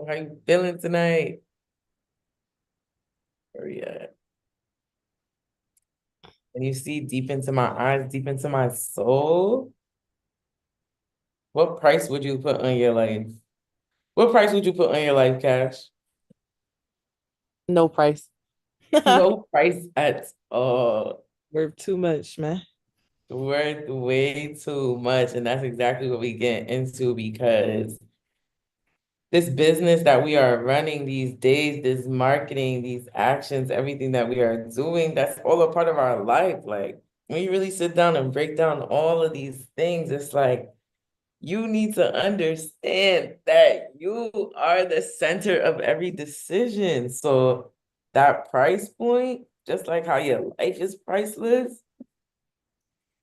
How you feeling tonight? Where you at? Can you see deep into my eyes, deep into my soul? What price would you put on your life? What price would you put on your life, Cash? No price. No price at all. Worth too much, man. Worth way too much. And that's exactly what we get into because this business that we are running these days, this marketing, these actions, everything that we are doing, that's all a part of our life. Like when you really sit down and break down all of these things, it's like you need to understand that you are the center of every decision. So that price point, just like how your life is priceless,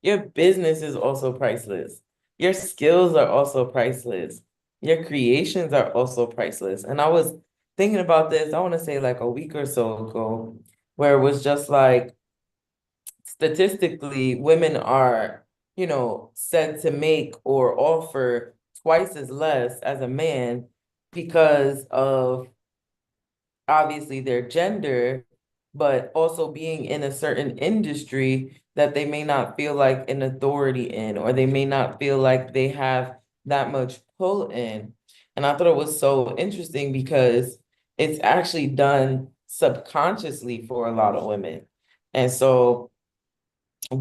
your business is also priceless. Your skills are also priceless. Your creations are also priceless. And I was thinking about this, I want to say like a week or so ago, where it was just like statistically, women are, said to make or offer twice as less as a man because of obviously their gender, but also being in a certain industry that they may not feel like an authority in, or they may not feel like they have that much pull in. And I thought it was so interesting because it's actually done subconsciously for a lot of women. And so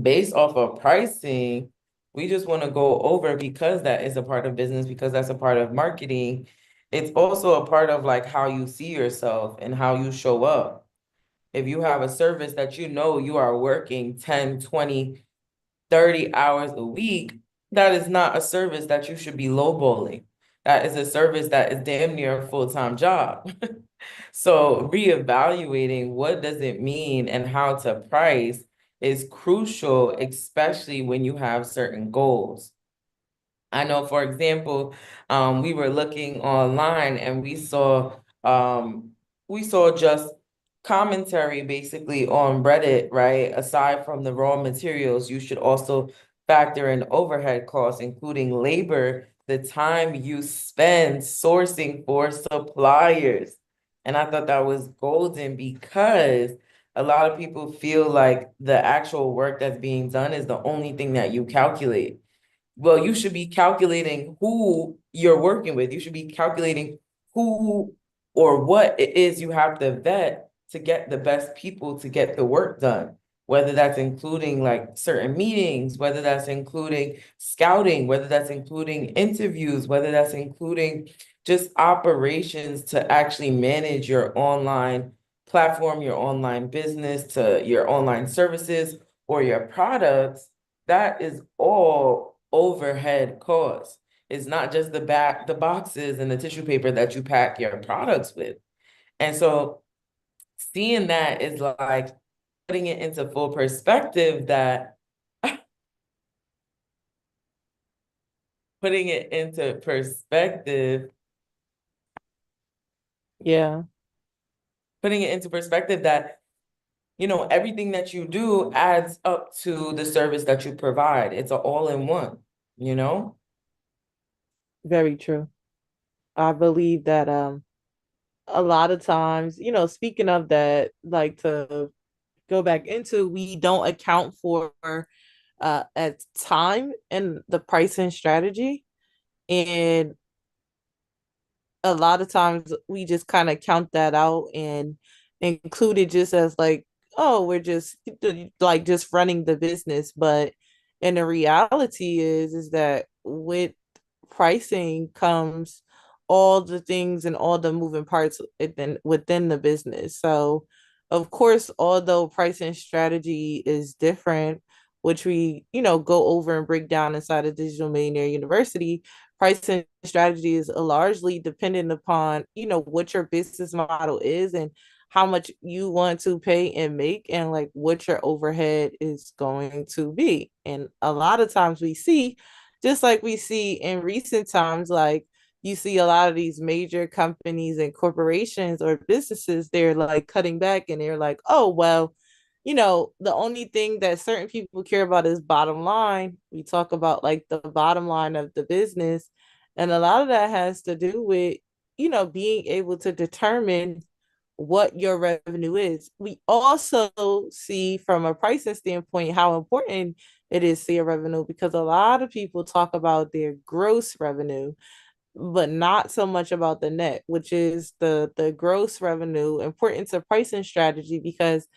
based off of pricing, we just want to go over because that is a part of business, because that's a part of marketing. It's also a part of like how you see yourself and how you show up. If you have a service that you know you are working 10, 20, 30 hours a week, that is not a service that you should be lowballing. That is a service that is damn near a full-time job. So reevaluating what does it mean and how to price is crucial, especially when you have certain goals. I know, for example, we were looking online and we saw just commentary basically on Reddit, right? Aside from the raw materials, you should also factor in overhead costs, including labor, the time you spend sourcing for suppliers. And I thought that was golden because a lot of people feel like the actual work that's being done is the only thing that you calculate. Well, you should be calculating who you're working with. You should be calculating who or what it is you have to vet to get the best people to get the work done. Whether that's including like certain meetings, whether that's including scouting, whether that's including interviews, whether that's including just operations to actually manage your online platform, your online business, to your online services or your products. That is all overhead costs. It's not just the boxes and the tissue paper that you pack your products with. And so seeing that is like putting it into full perspective that putting it into perspective, Yeah, putting it into perspective that everything that you do adds up to the service that you provide. It's an all-in-one, you know? very true. I believe that a lot of times, speaking of that, like to go back into, we don't account for at time and the pricing strategy. And a lot of times we just kind of count that out and include it just as like, oh, we're just like just running the business. But and the reality is that with pricing comes all the things and all the moving parts within the business. So of course, although pricing strategy is different, which we, go over and break down inside of Digital Millionaire University, pricing strategy is largely dependent upon, what your business model is and how much you want to pay and make and like what your overhead is going to be. And a lot of times we see, just like we see in recent times, like you see a lot of these major companies and corporations or businesses, they're like cutting back and they're like, oh, well, the only thing that certain people care about is bottom line. We talk about like the bottom line of the business. And a lot of that has to do with, being able to determine what your revenue is. We also see from a pricing standpoint how important it is to your revenue, because a lot of people talk about their gross revenue, but not so much about the net, which is the gross revenue important to pricing strategy, because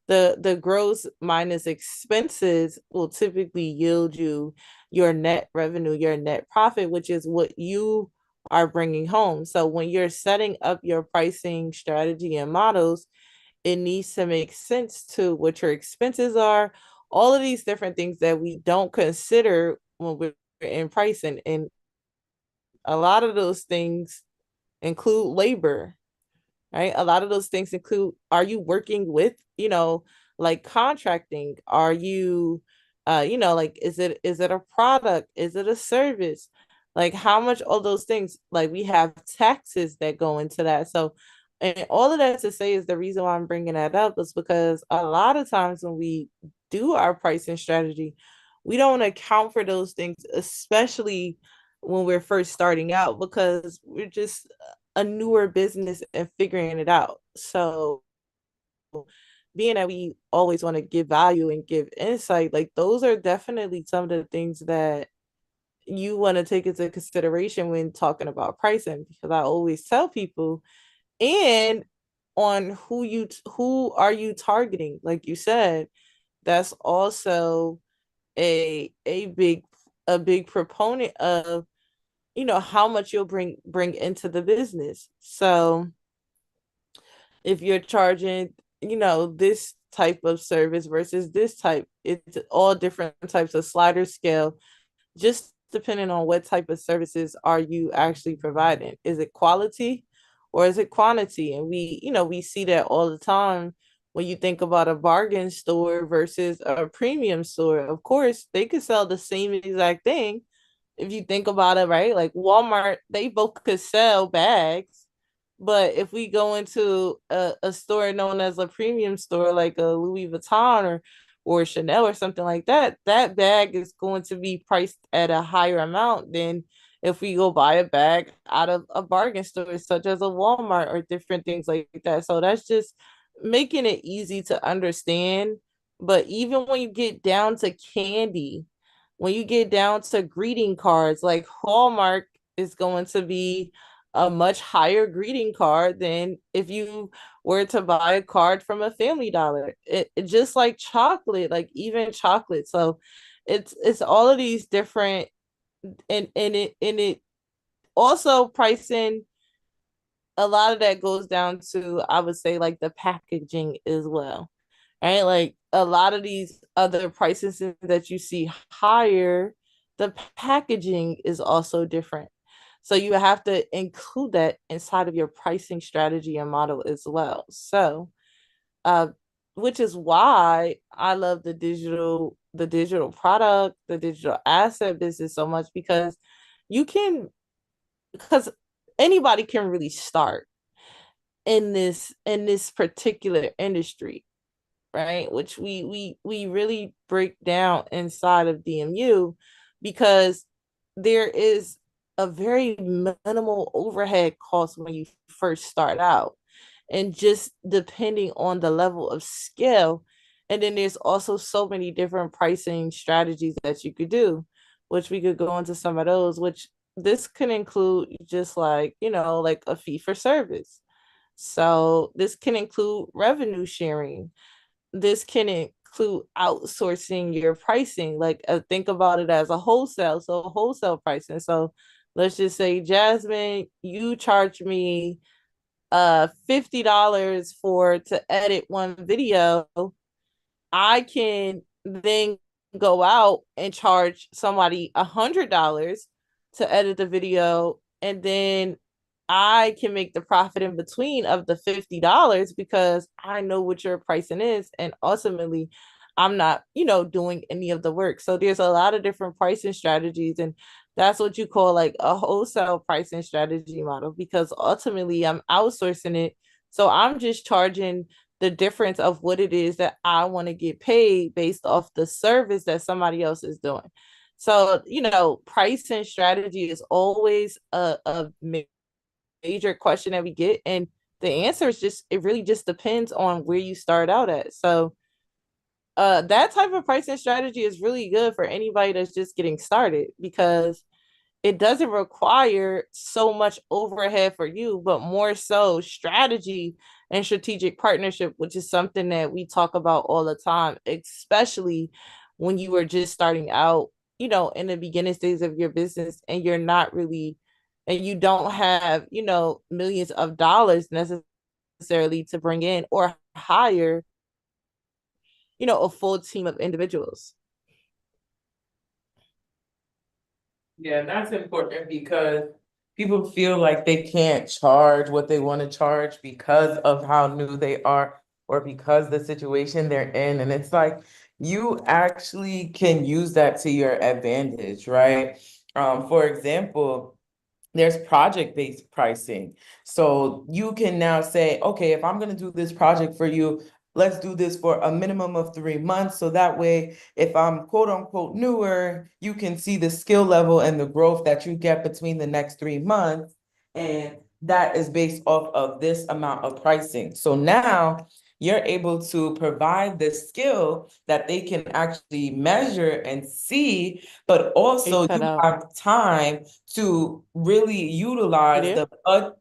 the gross minus expenses will typically yield you your net revenue, your net profit, which is what you are bringing home. So when you're setting up your pricing strategy and models, it needs to make sense to what your expenses are, all of these different things that we don't consider when we're in pricing. And a lot of those things include labor, right? A lot of those things include, are you working with, like contracting? Are you, like, is it a product? Is it a service? Like how much all those things, like we have taxes that go into that. So, and all of that to say is the reason why I'm bringing that up is because a lot of times when we do our pricing strategy, we don't account for those things, especially when we're first starting out, because we're just a newer business and figuring it out. So being that we always want to give value and give insight, like those are definitely some of the things that you want to take into consideration when talking about pricing. Because I always tell people, and on who are you targeting, like you said, that's also a big proponent of how much you'll bring into the business. So if you're charging, this type of service versus this type, it's all different types of slider scale, just depending on what type of services are you actually providing. Is it quality or is it quantity? And we see that all the time when you think about a bargain store versus a premium store. Of course, they could sell the same exact thing if you think about it, right? Like Walmart, they both could sell bags, but if we go into a store known as a premium store, like a Louis Vuitton or Chanel or something like that, that bag is going to be priced at a higher amount than if we go buy a bag out of a bargain store, such as a Walmart or different things like that. So that's just making it easy to understand. But even when you get down to candy, when you get down to greeting cards, like Hallmark is going to be a much higher greeting card than if you were to buy a card from a Family Dollar. It just like chocolate, like even chocolate. So it's all of these different, and it also pricing, a lot of that goes down to, I would say, like the packaging as well, right? Like a lot of these other prices that you see higher, the packaging is also different. So you have to include that inside of your pricing strategy and model as well. So, uh, which is why I love the digital product, the digital asset business so much, because you can, because anybody can really start in this particular industry, right? Which we really break down inside of DMU, because there is a very minimal overhead cost when you first start out, and just depending on the level of skill. And then there's also so many different pricing strategies that you could do, which we could go into some of those, which this can include just like, like a fee for service. So this can include revenue sharing. This can include outsourcing your pricing. Like, think about it as a wholesale, so wholesale pricing. So let's just say, Jasmine, you charge me $50 for to edit one video. I can then go out and charge somebody $100 to edit the video, and then I can make the profit in between of the $50 because I know what your pricing is, and ultimately I'm not, doing any of the work. So there's a lot of different pricing strategies, and that's what you call like a wholesale pricing strategy model, because ultimately I'm outsourcing it. So I'm just charging the difference of what it is that I want to get paid based off the service that somebody else is doing. So, pricing strategy is always a mix major question that we get. And the answer is just, it really just depends on where you start out at. So that type of pricing strategy is really good for anybody that's just getting started because it doesn't require so much overhead for you, but more so strategy and strategic partnership, which is something that we talk about all the time, especially when you are just starting out, in the beginning stages of your business and you're not really, and you don't have, millions of dollars necessarily to bring in or hire, a full team of individuals. Yeah, that's important because people feel like they can't charge what they want to charge because of how new they are or because the situation they're in. And it's like you actually can use that to your advantage, right? For example, there's project-based pricing. So you can now say, okay, if I'm going to do this project for you, let's do this for a minimum of 3 months. So that way, if I'm quote unquote newer, you can see the skill level and the growth that you get between the next 3 months. And that is based off of this amount of pricing. So now you're able to provide the skill that they can actually measure and see, but It also cut you out. have time to really You utilize there?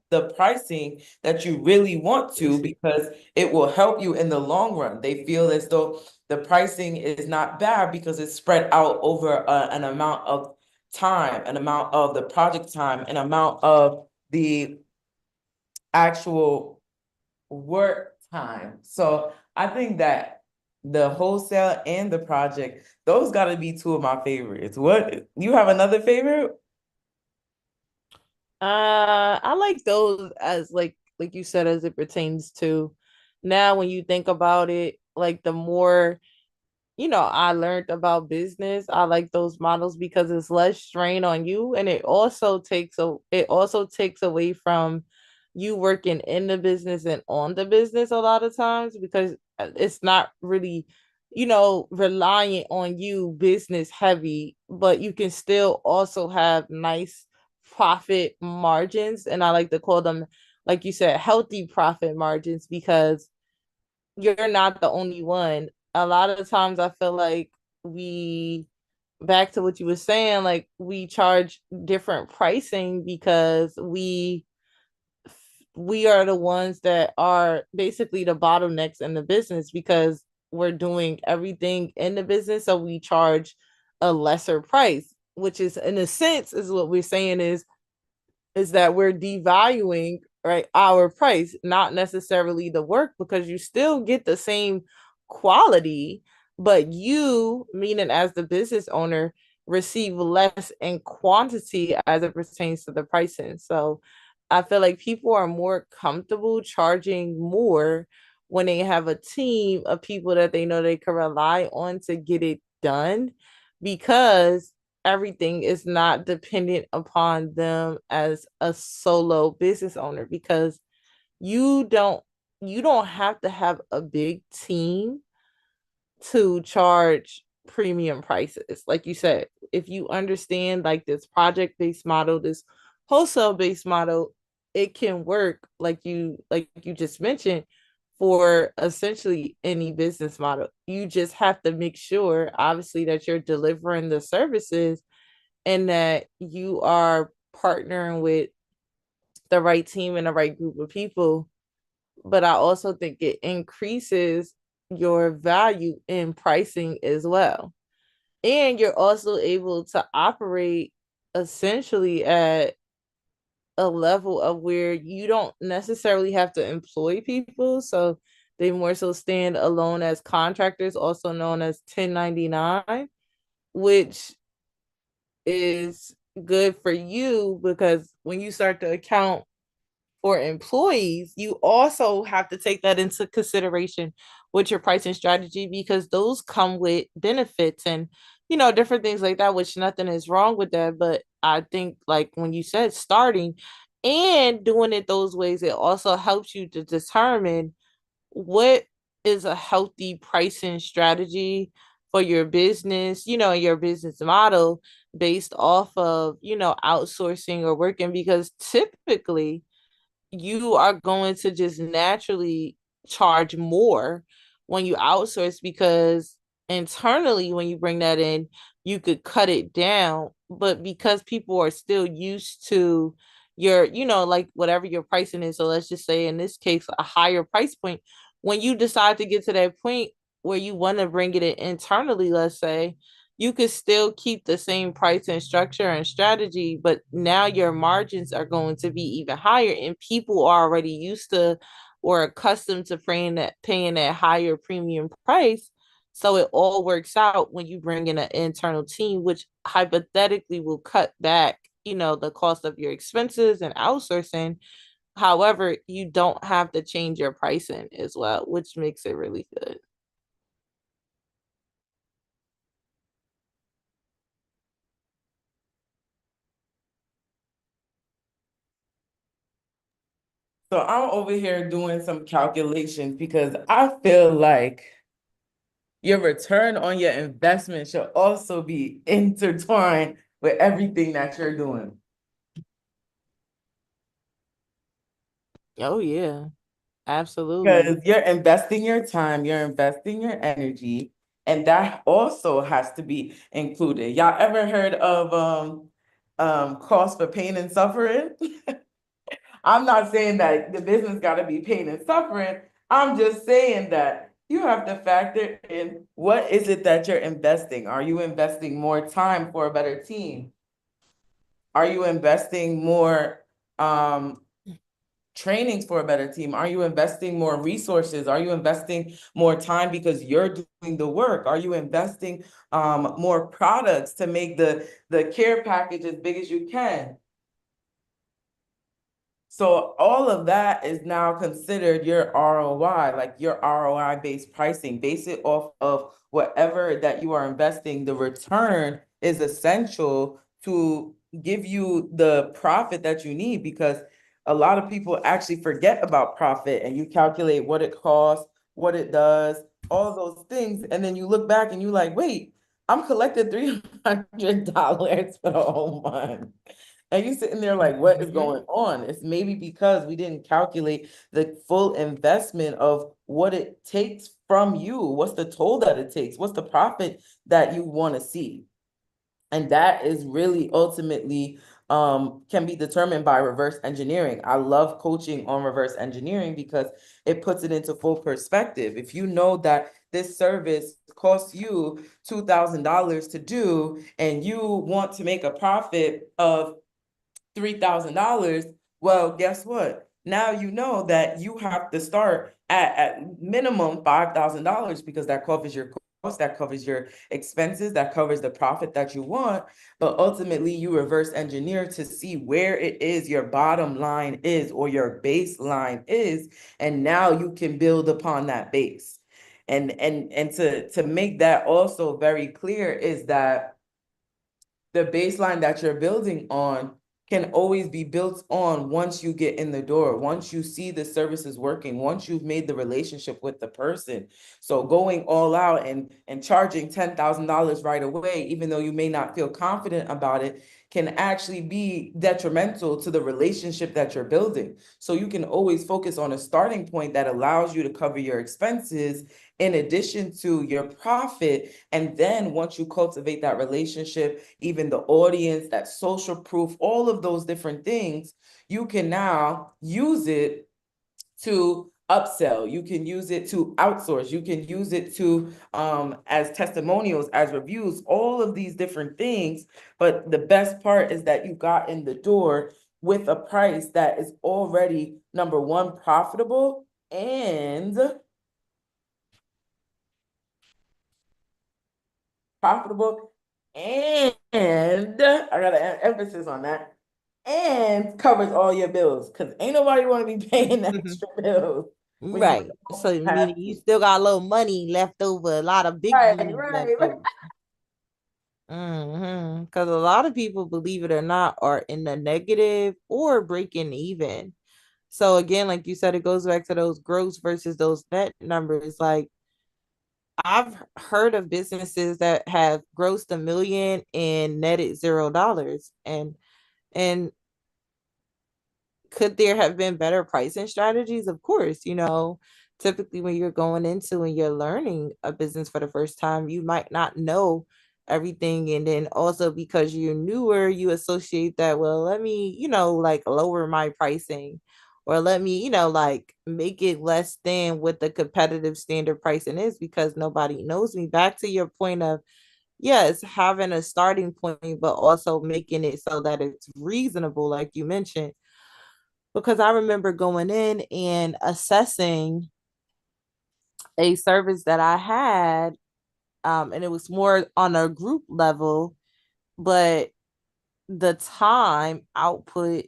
the pricing that you really want You to, see? because it will help you in the long run. They feel as though the pricing is not bad because it's spread out over an amount of time, an amount of the project time, an amount of the actual work time. So I think that the wholesale and the project, those got to be two of my favorites. What, you have another favorite? I like those as like you said, as it pertains to now when you think about it, like the more I learned about business. I like those models because it's less strain on you, and it also takes away from you working in the business and on the business a lot of times because it's not really, reliant on you business heavy, but you can still also have nice profit margins, and I like to call them, like you said, healthy profit margins because you're not the only one. A lot of times I feel like we back to what you were saying, like we charge different pricing because we are the ones that are basically the bottlenecks in the business because we're doing everything in the business. So we charge a lesser price, which is in a sense is what we're saying is that we're devaluing, right, our price, not necessarily the work, because you still get the same quality, but you, meaning as the business owner, receive less in quantity as it pertains to the pricing. So I feel like people are more comfortable charging more when they have a team of people that they know they can rely on to get it done because everything is not dependent upon them as a solo business owner because you don't you don't have to have a big team to charge premium prices. Like you said, if you understand like this project based model, this wholesale based model, it can work like you just mentioned for essentially any business model. You just have to make sure obviously that you're delivering the services and that you are partnering with the right team and the right group of people. But I also think it increases your value in pricing as well. And you're also able to operate essentially at a level of where you don't necessarily have to employ people. So they more so stand alone as contractors, also known as 1099, which is good for you because when you start to account for employees, you also have to take that into consideration with your pricing strategy because those come with benefits and different things like that, which nothing is wrong with that. But I think like when you said starting and doing it those ways, it also helps you to determine what is a healthy pricing strategy for your business, your business model based off of, outsourcing or working because typically you are going to just naturally charge more when you outsource because internally, when you bring that in, you could cut it down. But because people are still used to your, like whatever your pricing is, so let's just say in this case, a higher price point, when you decide to get to that point where you want to bring it in internally, let's say, you could still keep the same price and structure and strategy, but now your margins are going to be even higher, and people are already used to or accustomed to paying that higher premium price. So it all works out when you bring in an internal team, which hypothetically will cut back, the cost of your expenses and outsourcing. However, you don't have to change your pricing as well, which makes it really good. So I'm over here doing some calculations because I feel like your return on your investment should also be intertwined with everything that you're doing. Oh yeah, absolutely. Because you're investing your time, you're investing your energy, and that also has to be included. Y'all ever heard of cost for pain and suffering? I'm not saying that the business got to be pain and suffering. I'm just saying that you have to factor in what is it that you're investing? Are you investing more time for a better team? Are you investing more trainings for a better team? Are you investing more resources? Are you investing more time because you're doing the work? Are you investing more products to make the care package as big as you can? So all of that is now considered your ROI, like your ROI based pricing. Base it off of whatever that you are investing. The return is essential to give you the profit that you need because a lot of people actually forget about profit and you calculate what it costs, what it does, all those things. And then you look back and you're like, wait, I'm collecting $300 for the whole month. And you sitting there like, what is Mhm. going on? It's maybe because we didn't calculate the full investment of what it takes from you. What's the toll that it takes? What's the profit that you want to see? And that is really ultimately can be determined by reverse engineering. I love coaching on reverse engineering because it puts it into full perspective. If you know that this service costs you $2,000 to do, and you want to make a profit of $3,000, well, guess what? Now you know that you have to start at minimum $5,000 because that covers your cost, that covers your expenses, that covers the profit that you want. But ultimately, you reverse engineer to see where it is your bottom line is or your baseline is, and now you can build upon that base. And to make that also very clear is that the baseline that you're building on can always be built on once you get in the door, once you see the services working, once you've made the relationship with the person. So going all out and charging $10,000 right away, even though you may not feel confident about it, can actually be detrimental to the relationship that you're building. So you can always focus on a starting point that allows you to cover your expenses in addition to your profit. And then once you cultivate that relationship, even the audience, that social proof, all of those different things, you can now use it to upsell. You can use it to outsource. You can use it to as testimonials, as reviews, all of these different things. But the best part is that you got in the door with a price that is already number one, profitable, and profitable, and I got an emphasis on that, and covers all your bills because ain't nobody want to be paying extra bills when you Right. don't So have meaning you to. still got a little money left over, a lot of big Right, money left right, right. over. Because a lot of people, believe it or not, are in the negative or breaking even. So again, like you said, it goes back to those gross versus those net numbers. Like I've heard of businesses that have grossed 1 million and netted $0. And could there have been better pricing strategies? Of course, typically when you're going into and you're learning a business for the first time, you might not know everything. And then also because you're newer, you associate that, well, let me, like lower my pricing, or let me, like make it less than what the competitive standard pricing is because nobody knows me. Back to your point of, yes, having a starting point, but also making it so that it's reasonable, like you mentioned. Because I remember going in and assessing a service that I had, and it was more on a group level, but the time output,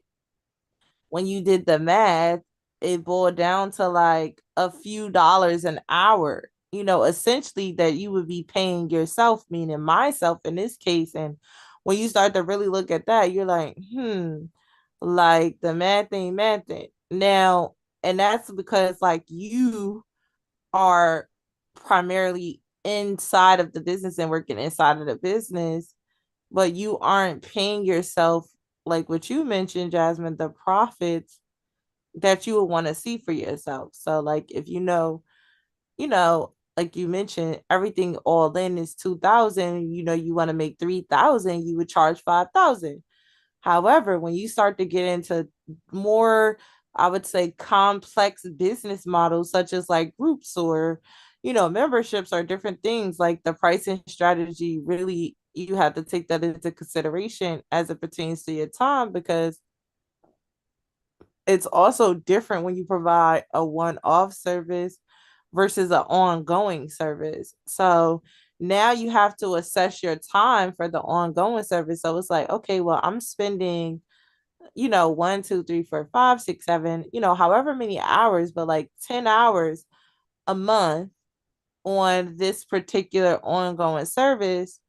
when you did the math, it boiled down to like a few dollars an hour, essentially that you would be paying yourself, meaning myself in this case. And when you start to really look at that, you're like, like the math ain't mathing. Now, and that's because like you are primarily inside of the business and working inside of the business, but you aren't paying yourself like what you mentioned, Jasmine, the profits that you would want to see for yourself. So like if like you mentioned, everything all in is 2,000, you want to make 3,000, you would charge 5,000. However, when you start to get into more, I would say, complex business models, such as like groups or, memberships or different things, like the pricing strategy, really, you have to take that into consideration as it pertains to your time, because it's also different when you provide a one-off service versus an ongoing service. So now you have to assess your time for the ongoing service. So it's like, okay, well, I'm spending, one, two, three, four, five, six, seven, however many hours, but like 10 hours a month on this particular ongoing service,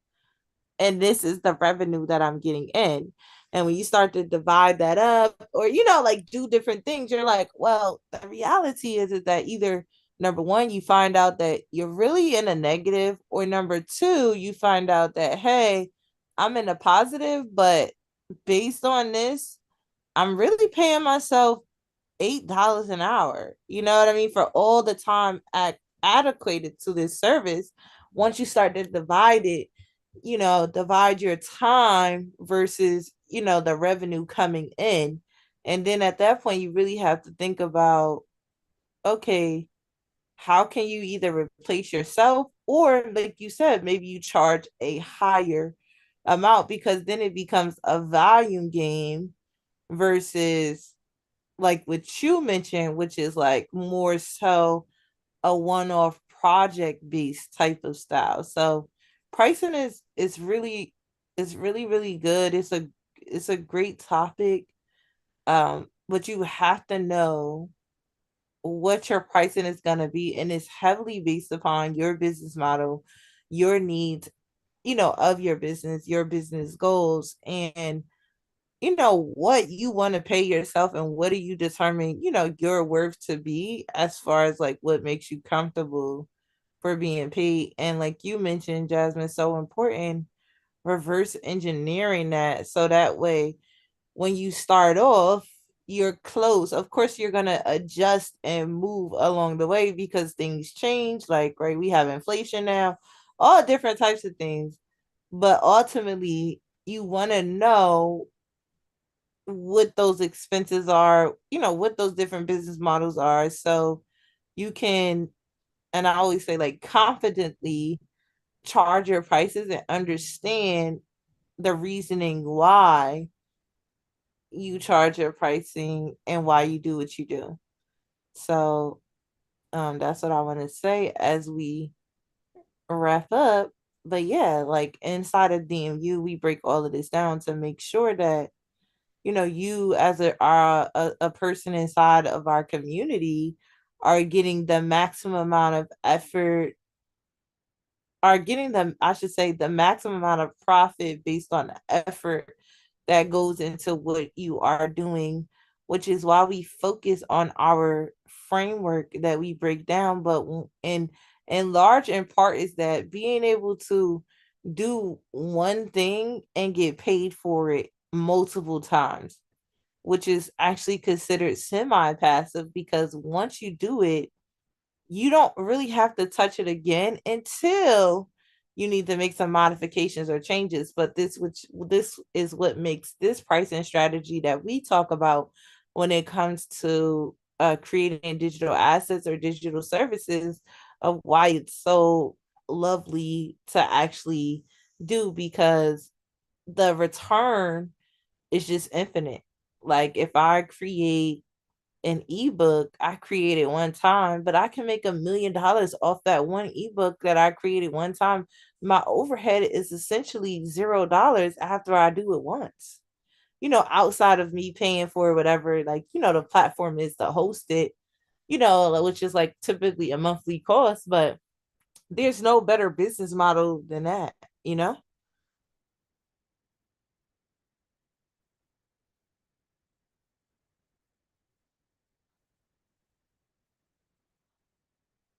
and this is the revenue that I'm getting in. And when you start to divide that up or, like do different things, you're like, well, the reality is that either number one, you find out that you're really in a negative, or number two, you find out that, hey, I'm in a positive, but based on this, I'm really paying myself $8 an hour. You know what I mean? For all the time adequated to this service. Once you start to divide it, divide your time versus, the revenue coming in. And then at that point, you really have to think about, okay, how can you either replace yourself, or like you said, maybe you charge a higher amount, because then it becomes a volume game versus like what you mentioned, which is like more so a one-off project based type of style. So pricing is really really good. It's a great topic. But you have to know what your pricing is going to be, and it's heavily based upon your business model, your needs, of your business goals, and what you want to pay yourself, and what do you determine, your worth to be, as far as like what makes you comfortable for being paid. And like you mentioned, Jasmine, so important, reverse engineering that, so that way when you start off, you're close. Of course, you're gonna adjust and move along the way because things change. Like, right, we have inflation now, all different types of things. But ultimately, you want to know what those expenses are, what those different business models are. So you can, and I always say, like, confidently charge your prices and understand the reasoning why you charge your pricing and why you do what you do. So that's what I want to say as we wrap up. But yeah, like inside of DMU, we break all of this down to make sure that you as a person inside of our community are getting the maximum amount of effort, are getting them, I should say, the maximum amount of profit based on the effort that goes into what you are doing, which is why we focus on our framework that we break down. But in large in part is that being able to do one thing and get paid for it multiple times. which is actually considered semi-passive because once you do it, you don't really have to touch it again until you need to make some modifications or changes. But this is what makes this pricing strategy that we talk about when it comes to creating digital assets or digital services of why it's so lovely to actually do because the return is just infinite. Like if I create an ebook I created one time, but I can make $1 million off that one ebook that I created one time. My overhead is essentially $0 after I do it once. Outside of me paying for whatever, like, the platform is to host it, which is like typically a monthly cost, but there's no better business model than that, you know?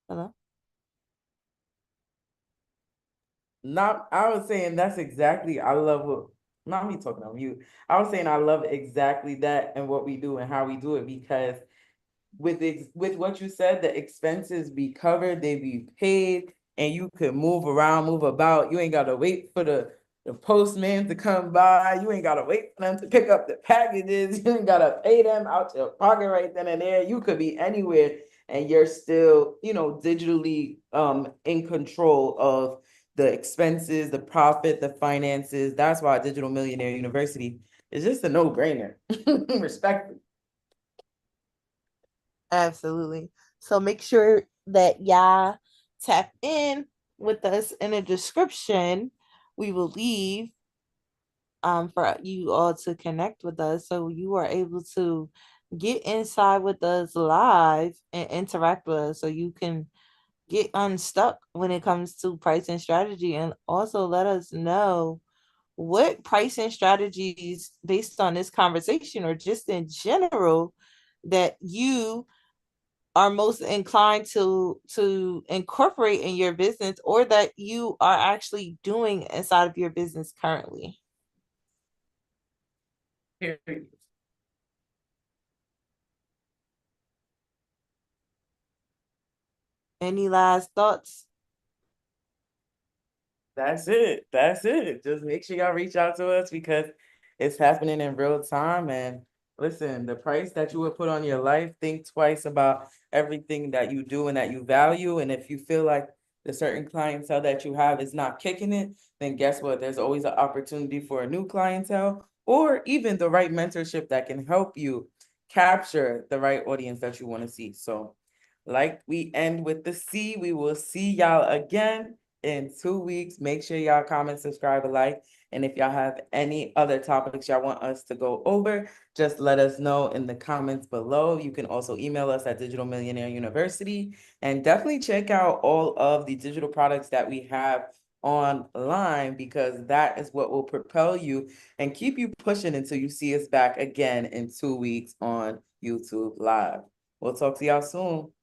Hello? Not, I was saying that's exactly, I love what, not me talking on you. I was saying I love exactly that and what we do and how we do it because with what you said, the expenses be covered, they be paid, and you could move around, move about. You ain't gotta wait for the postman to come by. You ain't gotta wait for them to pick up the packages. You ain't gotta pay them out your pocket right then and there. You could be anywhere and you're still, digitally in control of the expenses, the profit, the finances. That's why Digital Millionaire University is just a no-brainer. Respectfully. Absolutely. So make sure that y'all tap in with us in the description. We will leave for you all to connect with us so you are able to get inside with us live and interact with us so you can get unstuck when it comes to pricing strategy and also let us know what pricing strategies based on this conversation or just in general that you are most inclined to incorporate in your business or that you are actually doing inside of your business currently. Any last thoughts? That's it. That's it. Just make sure y'all reach out to us because it's happening in real time. And listen, the price that you would put on your life, think twice about everything that you do and that you value. And if you feel like the certain clientele that you have is not kicking it, then guess what? There's always an opportunity for a new clientele or even the right mentorship that can help you capture the right audience that you want to see. So, like we end with the C, we will see y'all again in 2 weeks. Make sure y'all comment, subscribe, and like. And if y'all have any other topics y'all want us to go over, just let us know in the comments below. You can also email us at Digital Millionaire University and definitely check out all of the digital products that we have online because that is what will propel you and keep you pushing until you see us back again in 2 weeks on YouTube Live. We'll talk to y'all soon.